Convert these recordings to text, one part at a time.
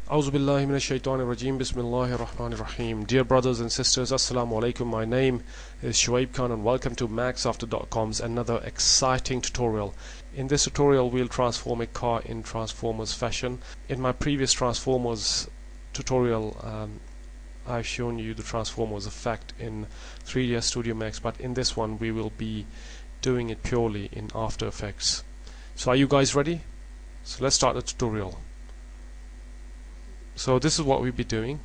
Auzu billahi minash shaitanir rajim. Bismillahir rahmanir rahim. Dear brothers and sisters, assalamu alaikum. My name is Shoaib Khan and welcome to Maxafter.com's another exciting tutorial. In this tutorial we'll transform a car in Transformers fashion. In my previous Transformers tutorial I've shown you the Transformers effect in 3ds Studio Max, but in this one we will be doing it purely in After Effects. So are you guys ready? So let's start the tutorial. So this is what we'll be doing.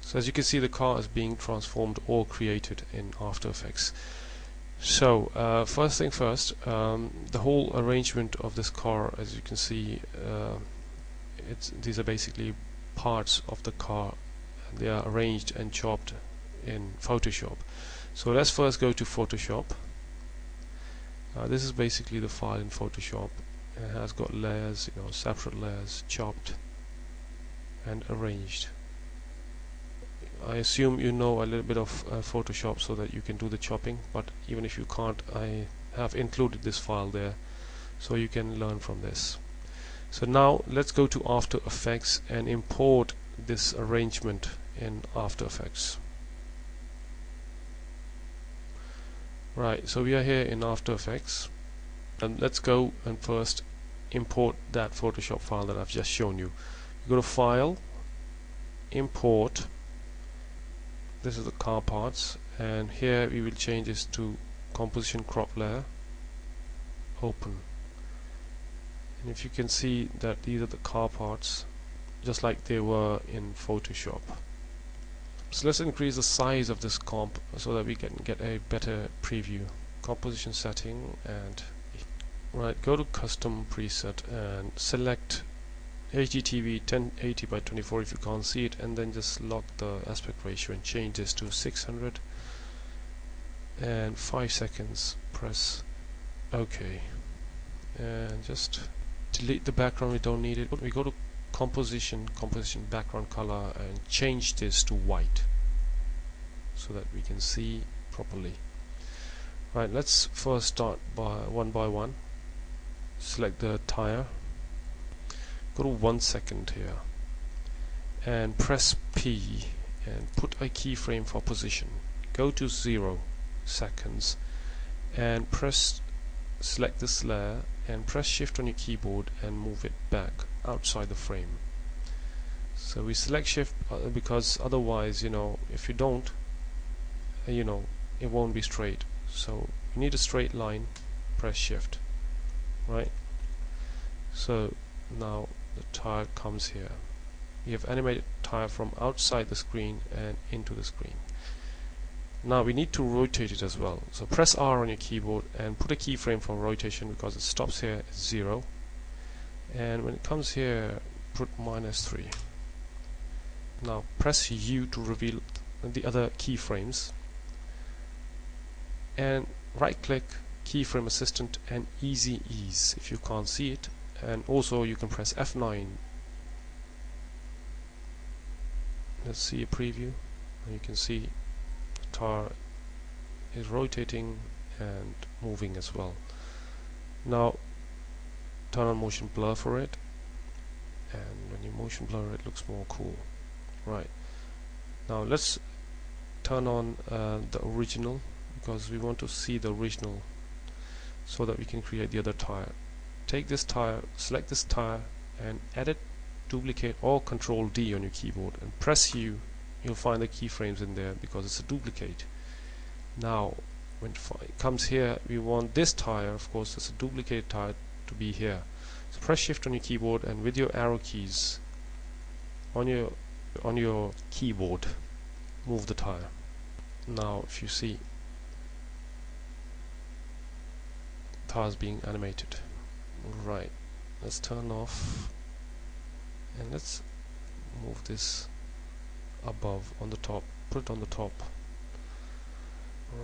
So as you can see, the car is being transformed or created in After Effects. So first thing first, the whole arrangement of this car, as you can see, these are basically parts of the car. They are arranged and chopped in Photoshop. So let's first go to Photoshop. This is basically the file in Photoshop. It has got layers, separate layers, chopped and arranged. I assume you know a little bit of Photoshop so that you can do the chopping, but even if you can't, I have included this file there so you can learn from this. So now let's go to After Effects and import this arrangement in After Effects. Right, so we are here in After Effects, and let's go and first import that Photoshop file that I've just shown you. You go to File, Import. This is the car parts, and here we will change this to Composition Crop Layer, Open. And if you can see that these are the car parts just like they were in Photoshop. So let's increase the size of this comp so that we can get a better preview. Composition setting, and right, go to custom preset and select HDTV 1080 by 24 if you can't see it, and then just lock the aspect ratio and change this to 600 and 5 seconds. Press OK and just delete the background, we don't need it. We go to composition background color and change this to white so that we can see properly. Right, let's first start one by one. Select the tire, go to 1 second here and press P and put a keyframe for position. Go to 0 seconds and select this layer and press shift on your keyboard and move it back outside the frame. So we select shift because otherwise, if you don't, it won't be straight. So you need a straight line, press shift. Right, so now the tire comes here. We have animated tire from outside the screen and into the screen. Now we need to rotate it as well, so press R on your keyboard and put a keyframe for rotation because it stops here at 0, and when it comes here put -3. Now press U to reveal the other keyframes, and right click keyframe assistant and easy ease if you can't see it, and also you can press F9. Let's see a preview, and you can see the tire is rotating and moving as well. Now turn on motion blur for it, and when you motion blur it looks more cool. Right, now let's turn on the original because we want to see the original so that we can create the other tire. Take this tire, select this tire and edit, duplicate or Control D on your keyboard and press U. You'll find the keyframes in there because it's a duplicate. Now when it comes here, we want this tire, of course it's a duplicate tire, to be here. So press shift on your keyboard and with your arrow keys on your keyboard move the tire. Now if you see, the tire is being animated. Right, let's turn off and let's move this above on the top, put it on the top.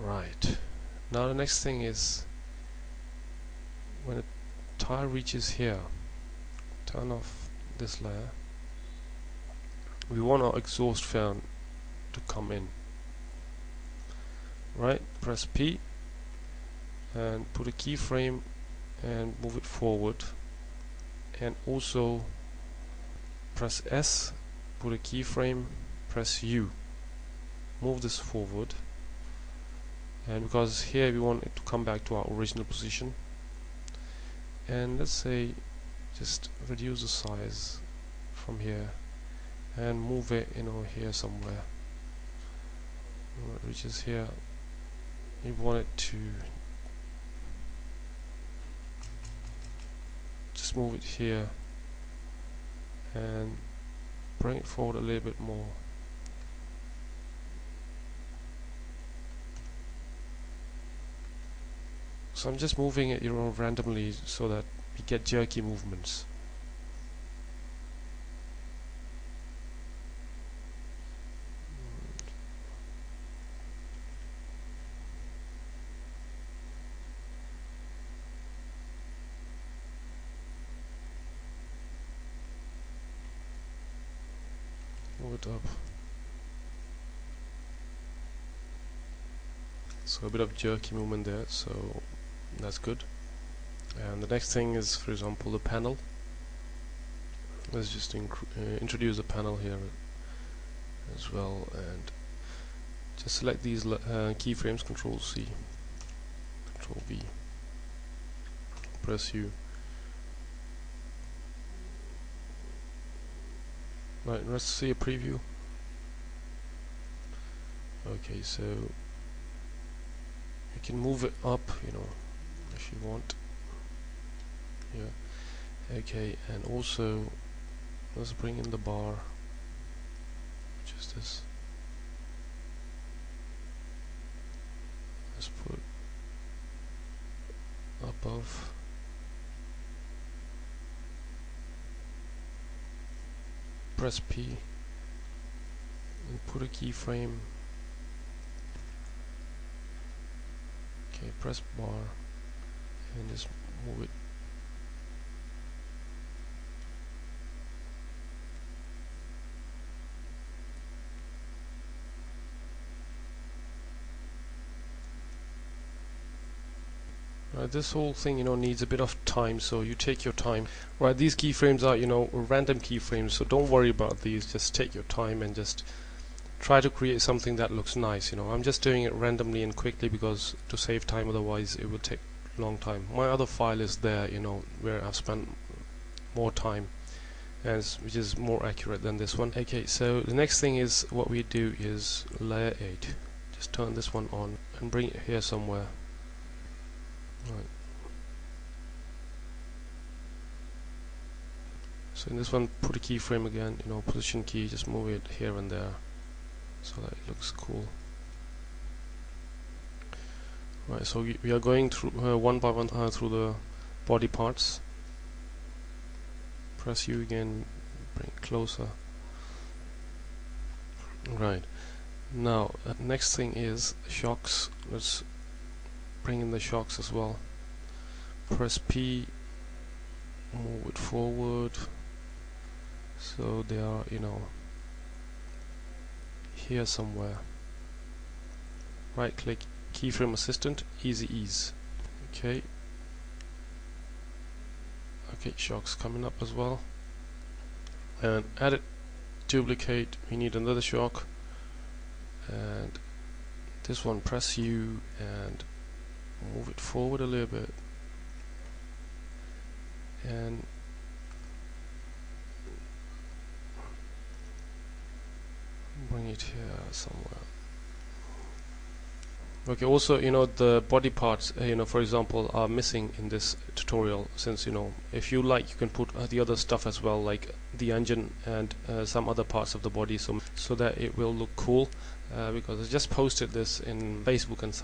Right, now the next thing is when the tire reaches here, turn off this layer. We want our exhaust fan to come in. right, press P and put a keyframe and move it forward, and also press S, put a keyframe, press U, move this forward, and because here we want it to come back to our original position, and let's say just reduce the size from here and move it, here somewhere, which is here. You want it to just move it here and bring it forward a little bit more. So I'm just moving it randomly so that we get jerky movements. Move it up. So a bit of jerky movement there, so that's good. And the next thing is, for example, the panel. Let's just introduce a panel here as well, and just select these keyframes, Control C, Control V, press U. Right, let's see a preview. Okay, so you can move it up, if you want. Yeah. Okay, and also let's bring in the bar, which is this. Let's put above. Press P and put a keyframe. Okay, press bar and just move it. Right, this whole thing needs a bit of time, so you take your time. Right, these keyframes are random keyframes, so don't worry about these. Just take your time and just try to create something that looks nice. I'm just doing it randomly and quickly because to save time, otherwise it would take a long time. My other file is there, where I've spent more time, which is more accurate than this one. Okay, so the next thing is what we do is layer 8. Just turn this one on and bring it here somewhere. Right. So in this one, put a keyframe again, position key, just move it here and there so that it looks cool. Right, so we are going through one by one through the body parts. Press U again, bring it closer. Right, now next thing is shocks. Let's bring in the shocks as well. Press P, move it forward so they are here somewhere. Right click, keyframe assistant, easy ease. Okay, shocks coming up as well, and edit, duplicate, we need another shock, and this one press U and move it forward a little bit and bring it here somewhere. Okay, also the body parts for example are missing in this tutorial, since if you like you can put the other stuff as well, like the engine and some other parts of the body, so that it will look cool, because I just posted this in Facebook and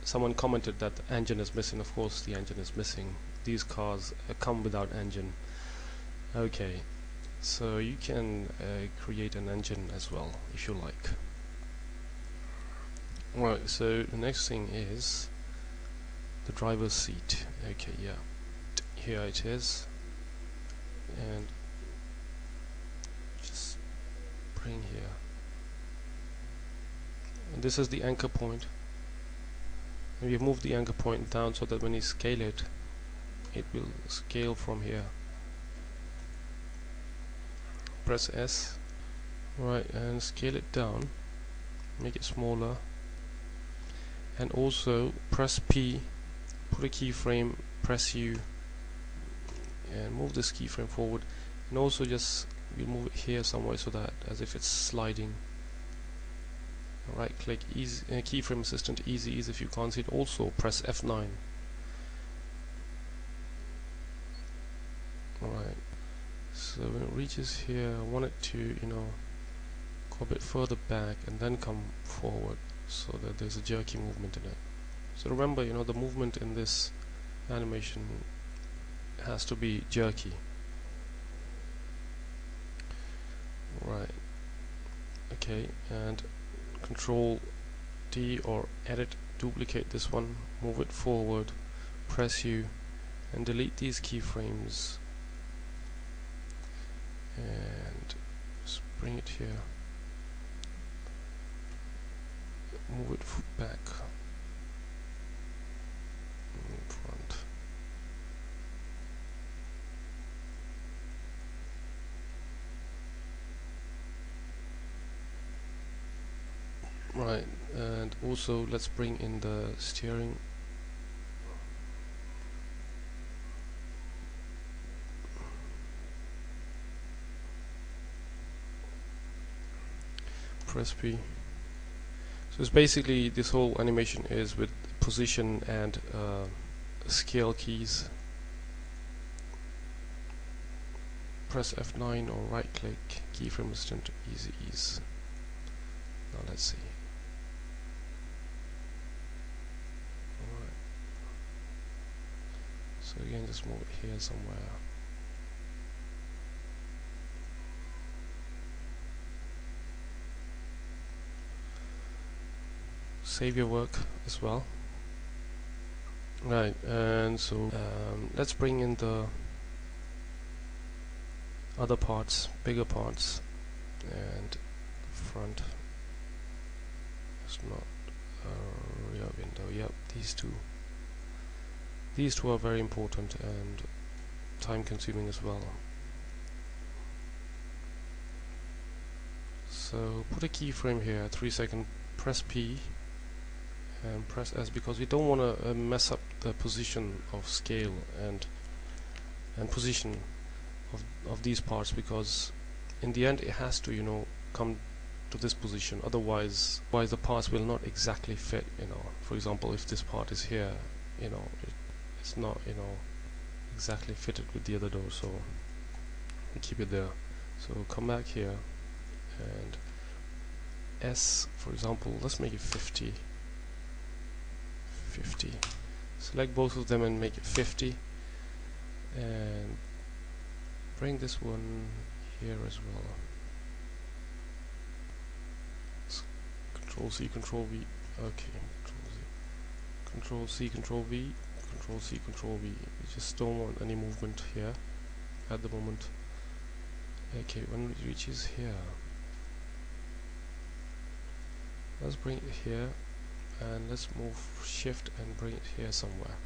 someone commented that the engine is missing. Of course the engine is missing. These cars come without engine. Okay, so you can create an engine as well if you like. Right, so the next thing is the driver's seat. Okay, yeah, here it is, and just bring here and this is the anchor point, and we've moved the anchor point down so that when you scale it, it will scale from here. Press S, right, and scale it down, make it smaller, and also press P, put a keyframe, press U, and move this keyframe forward, and also just we'll move it here somewhere so that as if it's sliding. Right click, easy, keyframe assistant, easy ease. If you can't see it, also press F9. Alright, so when it reaches here, I want it to, go a bit further back and then come forward so that there's a jerky movement in it. So remember, the movement in this animation has to be jerky. Right, okay, and Control D or edit, duplicate this one, move it forward, press U, and delete these keyframes, and just bring it here, move it back in front. Right, and also let's bring in the steering. Press P. So it's basically, this whole animation is with position and scale keys. Press F9 or right click, keyframe assistant, easy ease. Now let's see. Alright. So again, just move it here somewhere. Save your work as well. Right, and so let's bring in the other parts, bigger parts, and front. It's not a rear window. Yep, these two. These two are very important and time consuming as well. So put a keyframe here, 3 second, press P and press S, because we don't want to mess up the position of scale and position of these parts, because in the end it has to come to this position, otherwise the parts will not exactly fit. For example, if this part is here, it's not exactly fitted with the other door, so we keep it there. So come back here and S, for example, let's make it 50. Select both of them and make it 50, and bring this one here as well. Control C, Control V. Okay, Control C, Control V, Control C, Control V. We just don't want any movement here at the moment. Okay, when it reaches here, let's bring it here, and let's move shift and bring it here somewhere.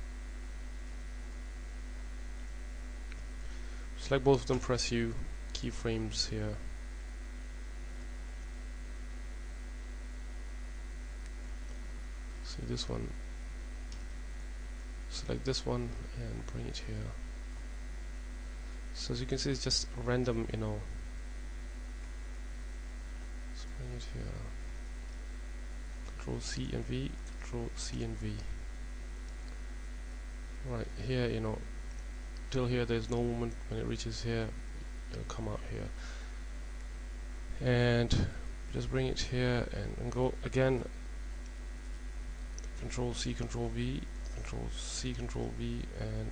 Select both of them, press U, keyframes here. See this one, select this one and bring it here. So as you can see, it's just random, let's bring it here. Control C and V, Control C and V. Right here, till here there's no movement. When it reaches here, it'll come out here. And just bring it here and go again. Control C, Control V, Control C, Control V, and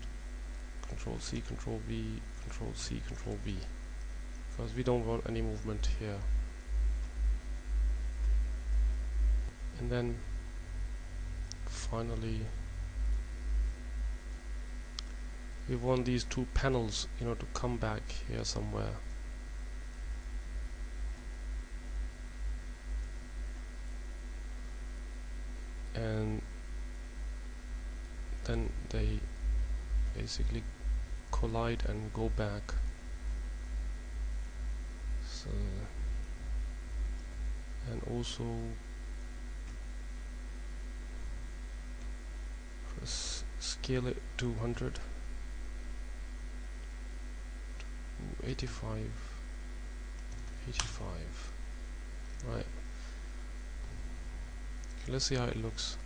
Control C, Control V, Control C, Control V, because we don't want any movement here. And then finally we want these two panels to come back here somewhere. and then they basically collide and go back. So, and also scale it to 100 to 85. Right. Okay, let's see how it looks.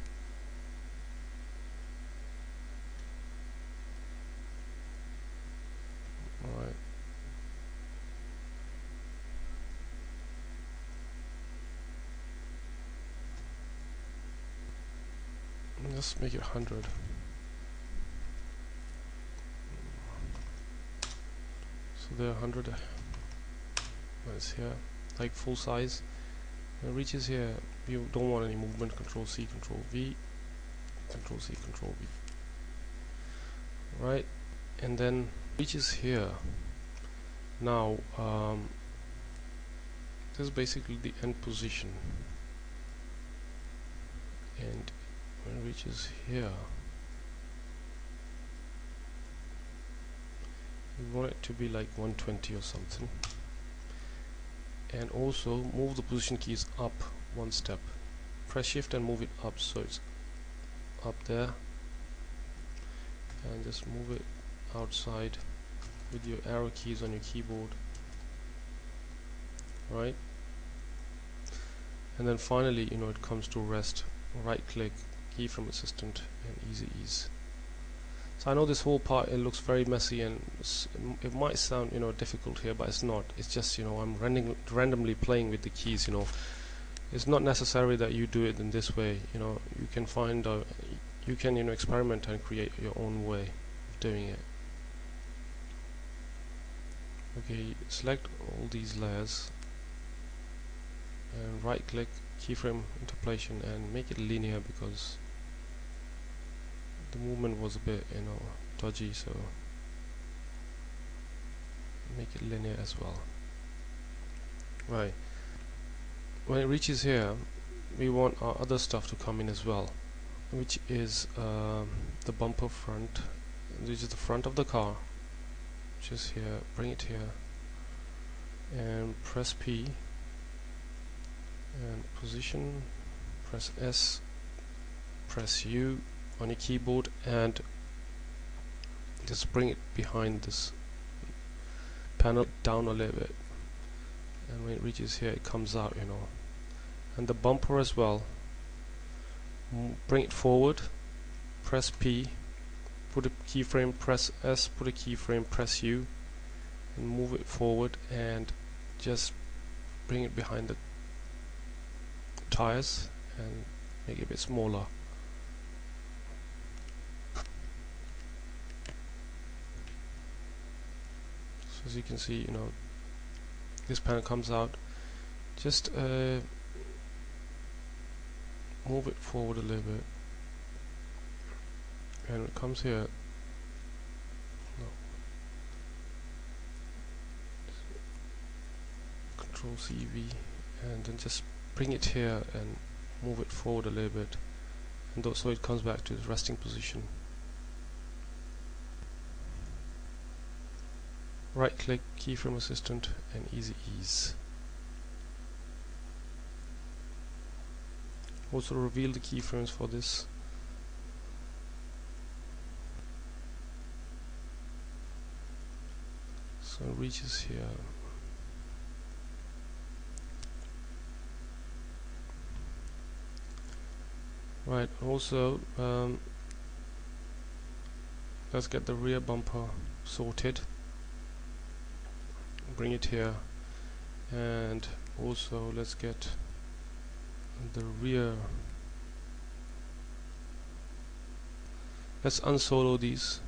Alright. Let's make it 100. So there are 100 that's here, like full size. When it reaches here, you don't want any movement. Control C, Control V, Control C, Control V. Right, and then reaches here. Now, this is basically the end position, and when it reaches here, you want it to be like 120 or something. And also move the position keys up one step. Press shift and move it up so it's up there, and just move it outside with your arrow keys on your keyboard. Right, and then finally, you know, it comes to rest. Right click, keyframe assistant, and easy ease. So I know this whole part, it looks very messy and it might sound, you know, difficult here, but it's not. It's just, you know, I'm randomly playing with the keys. You know, it's not necessary that you do it in this way. You know, you can find you can, you know, experiment and create your own way of doing it. Okay, select all these layers and right click, keyframe interpolation, and make it linear because the movement was a bit, you know, dodgy, so make it linear as well. Right, when it reaches here, we want our other stuff to come in as well, which is the bumper front. This is the front of the car, which is here. Bring it here and press P and position, press S, press U on your keyboard, and just bring it behind this panel down a little bit, and when it reaches here, it comes out, you know. And the bumper as well, bring it forward, press P, put a keyframe, press S, put a keyframe, press U, and move it forward, and just bring it behind the tires and make it a bit smaller. As you can see, you know, this panel comes out. Just move it forward a little bit, and when it comes here, no. Control CV, and then just bring it here and move it forward a little bit, and so it comes back to its resting position. Right click, keyframe assistant, and easy ease. Also reveal the keyframes for this. So it reaches here. Right, also let's get the rear bumper sorted. Bring it here, and also let's get the rear. Let's unsolo these.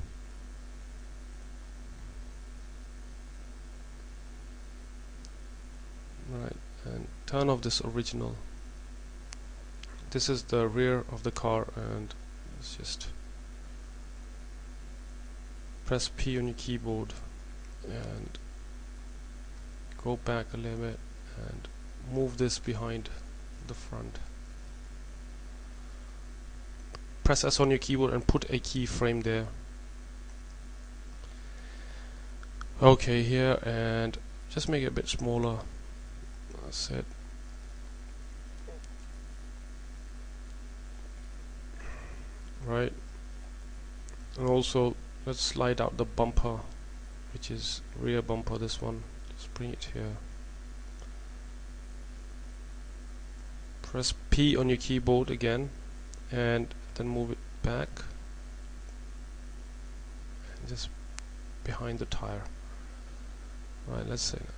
Right, and turn off this original. This is the rear of the car, and let's just press P on your keyboard and go back a little bit and move this behind the front. press S on your keyboard and put a keyframe there. Okay, here, and just make it a bit smaller. That's it. Right, and also let's slide out the bumper, which is rear bumper, this one. Just bring it here. Press P on your keyboard again, and then move it back, and just behind the tire. Right, let's say that.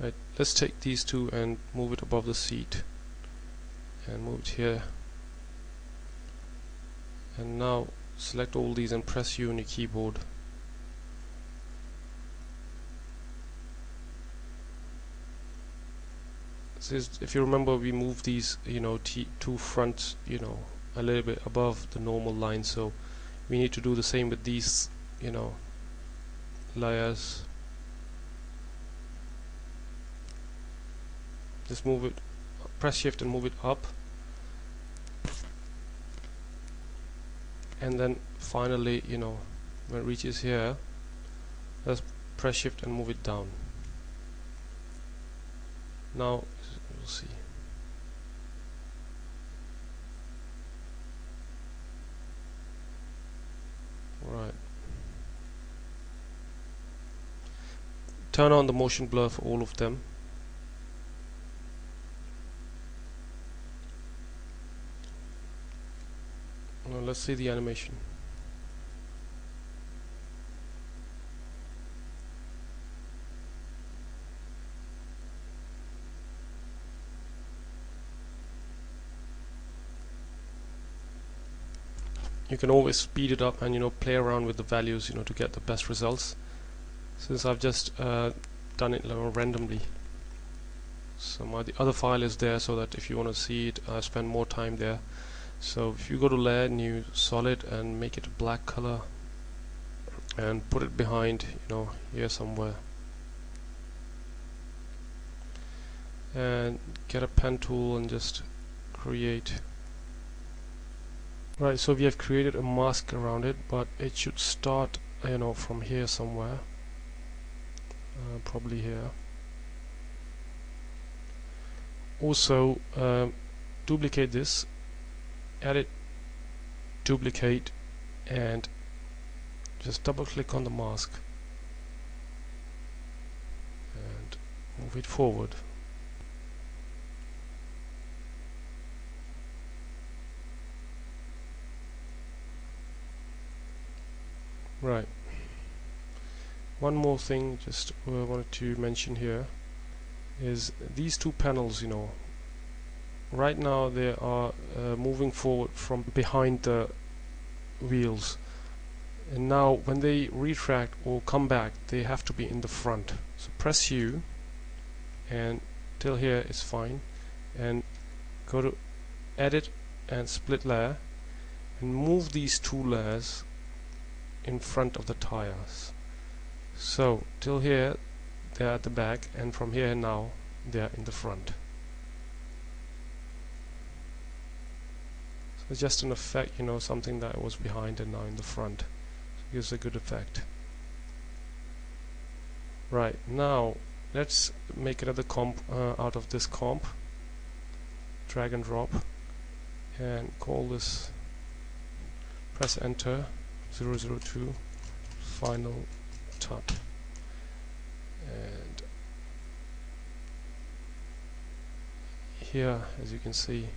Right, let's take these two and move it above the seat, and move it here. And now select all these and press U on your keyboard. If you remember, we moved these, two fronts, a little bit above the normal line, so we need to do the same with these, layers. Just move it, press shift and move it up, and then finally, when it reaches here, let's press shift and move it down. Now we'll see. Right. Turn on the motion blur for all of them. Now let's see the animation. You can always speed it up and play around with the values to get the best results. Since I've just done it randomly, so the other file is there, so that if you want to see it, I spend more time there. So if you go to layer, new solid, and make it a black color, and put it behind here somewhere, and get a pen tool and just create. Right, so we have created a mask around it, but it should start from here somewhere, probably here. Also duplicate this, edit, duplicate, and just double click on the mask and move it forward. Right, one more thing just wanted to mention here is these two panels. Right now they are moving forward from behind the wheels, and now when they retract or come back, they have to be in the front. So press U, and till here is fine, and go to edit and split layer, and move these two layers in front of the tires. So till here they're at the back, and from here now they're in the front. So it's just an effect, something that was behind and now in the front. So it gives a good effect. Right, now let's make another comp out of this comp. Drag and drop, and call this, press enter, 002 final tut, and here, as you can see,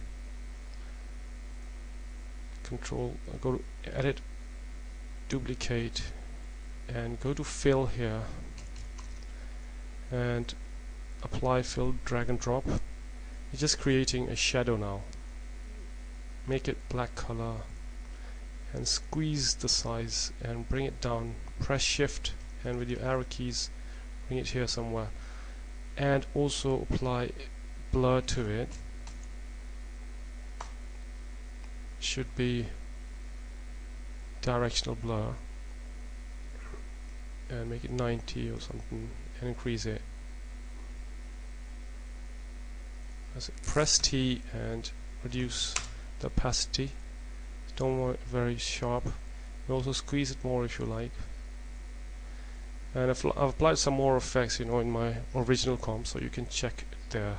control, go to edit, duplicate, and go to fill here, and apply fill, drag and drop. You're just creating a shadow now. Make it black color, and squeeze the size and bring it down. Press shift, and with your arrow keys bring it here somewhere, and also apply blur to it, should be directional blur, and make it 90 or something, and increase it. Press T and reduce the opacity. Don't want it very sharp. You also squeeze it more if you like. And I've applied some more effects, you know, in my original comp, so you can check it there.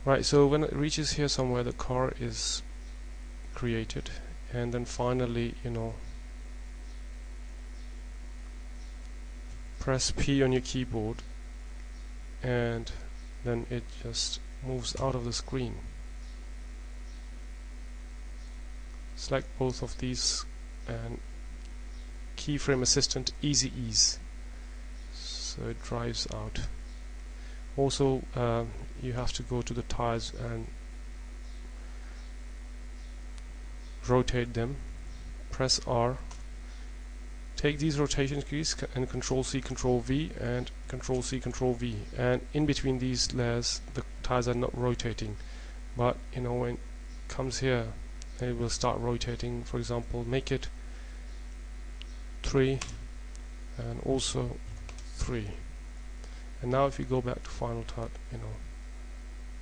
Right, so when it reaches here somewhere, the car is created, and then finally, you know, press P on your keyboard, and then it just moves out of the screen. Select both of these and keyframe assistant easy ease, so it drives out. Also you have to go to the tires and rotate them. Press R, take these rotation keys and Control C, Control V, and Control C, Control V, and in between these layers the tires are not rotating, but you know, when it comes here it will start rotating. For example, make it 3 and also 3, and now if you go back to Final Cut, you know,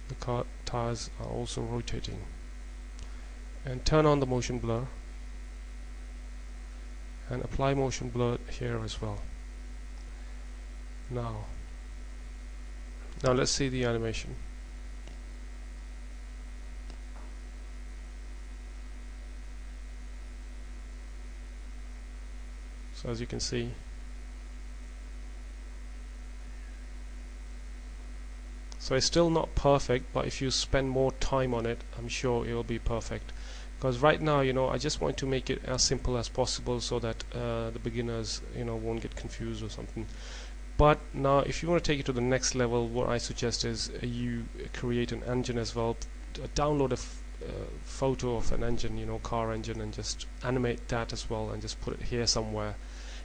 the car tires are also rotating. And turn on the motion blur and apply motion blur here as well. Now let's see the animation. So as you can see, so it's still not perfect, but if you spend more time on it, I'm sure it will be perfect. Because right now, you know, I just want to make it as simple as possible so that the beginners, you know, won't get confused or something. But now if you want to take it to the next level, what I suggest is you create an engine as well. Download a photo of an engine, you know, car engine, and just animate that as well, and just put it here somewhere,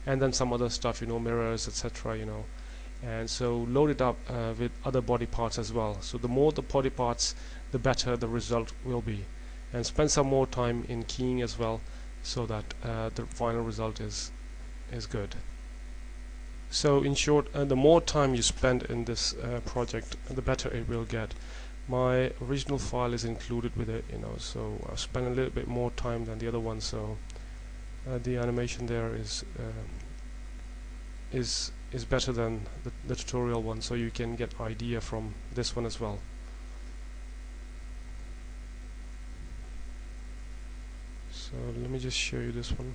and then some other stuff, you know, mirrors, etc., you know, and so load it up with other body parts as well. So the more the body parts, the better the result will be, and spend some more time in keying as well, so that the final result is good. So in short, the more time you spend in this project, the better it will get. My original file is included with it, you know, so I've spent a little bit more time than the other one, so the animation there is better than the tutorial one, so you can get idea from this one as well. So let me just show you this one.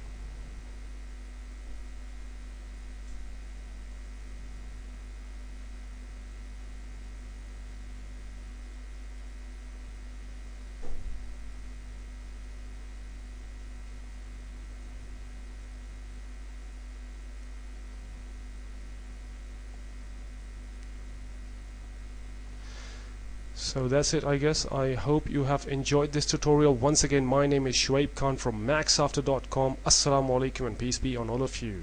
So that's it, I guess. I hope you have enjoyed this tutorial. Once again, my name is Shoaib Khan from Maxafter.com. Assalamu alaikum and peace be on all of you.